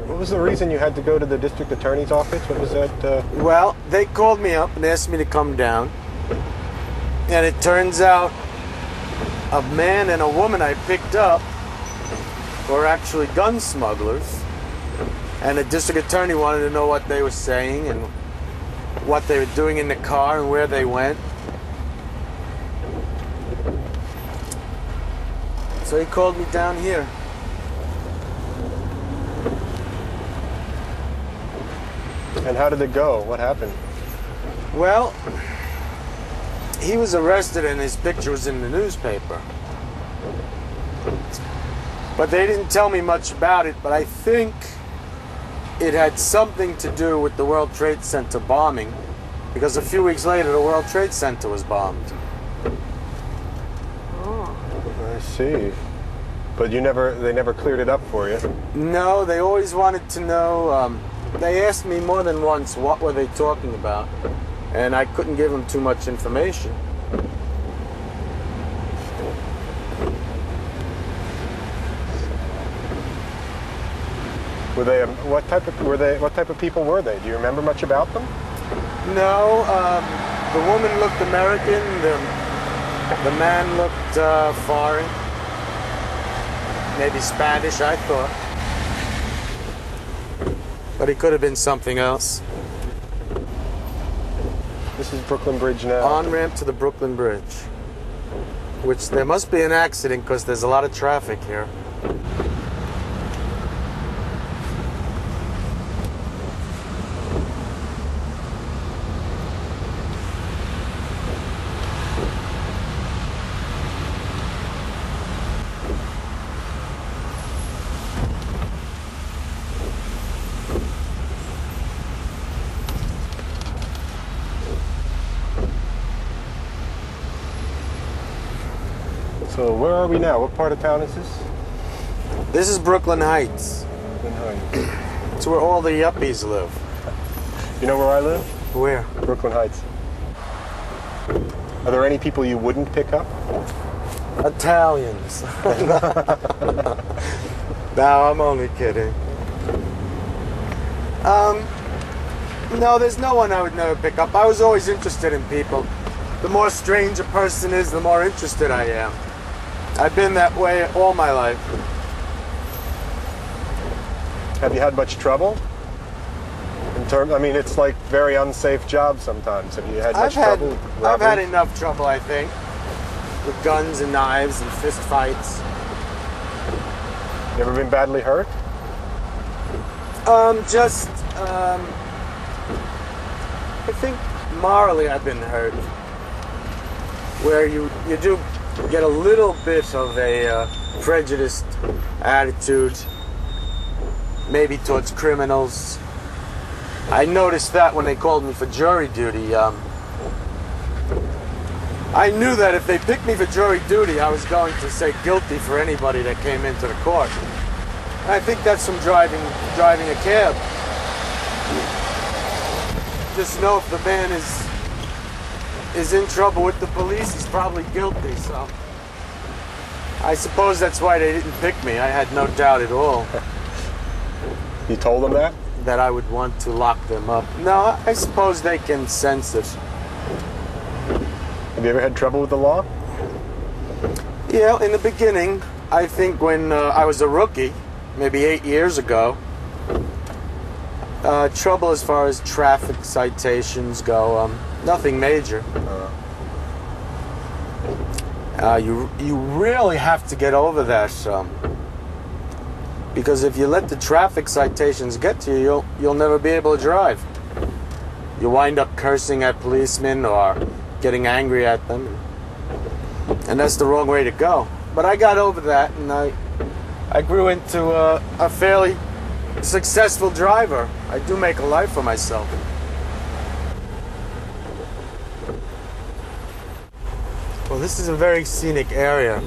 What was the reason you had to go to the district attorney's office? What was that? Well, they called me up and asked me to come down. And it turns out a man and a woman I picked up were actually gun smugglers. And the district attorney wanted to know what they were saying and what they were doing in the car and where they went. So he called me down here. And how did it go? What happened? Well, he was arrested and his picture was in the newspaper. But they didn't tell me much about it, but I think it had something to do with the World Trade Center bombing, because a few weeks later the World Trade Center was bombed. I see. But they never cleared it up for you? No, they always wanted to know. They asked me more than once what were they talking about, and I couldn't give them too much information. Were they what type of people were they? Do you remember much about them? No, the woman looked American. The man looked foreign, maybe Spanish, I thought. But he could have been something else. This is Brooklyn Bridge now. On-ramp to the Brooklyn Bridge, which there must be an accident because there's a lot of traffic here. So where are we now? What part of town is this? This is Brooklyn Heights. Brooklyn Heights. It's where all the yuppies live. You know where I live? Where? Brooklyn Heights. Are there any people you wouldn't pick up? Italians. No, I'm only kidding. No, there's no one I would never pick up. I was always interested in people. The more strange a person is, the more interested I am. I've been that way all my life. Have you had much trouble? I mean, it's like very unsafe job sometimes. Have you had much trouble? I've had enough trouble, I think, with guns and knives and fist fights. You ever been badly hurt? I think morally I've been hurt. Where you do get a little bit of a prejudiced attitude, maybe towards criminals. I noticed that when they called me for jury duty. I knew that if they picked me for jury duty, I was going to say guilty for anybody that came into the court. And I think that's from driving a cab. Just know if the man is in trouble with the police, he's probably guilty, so I suppose that's why they didn't pick me. I had no doubt at all. You told them that? That I would want to lock them up. No, I suppose they can sense it. Have you ever had trouble with the law? Yeah, in the beginning, I think when I was a rookie, maybe 8 years ago, trouble as far as traffic citations go, nothing major. You really have to get over that, because if you let the traffic citations get to you, you'll never be able to drive. You wind up cursing at policemen or getting angry at them, and that's the wrong way to go. But I got over that, and I grew into a fairly successful driver. I do make a life for myself. Well, this is a very scenic area.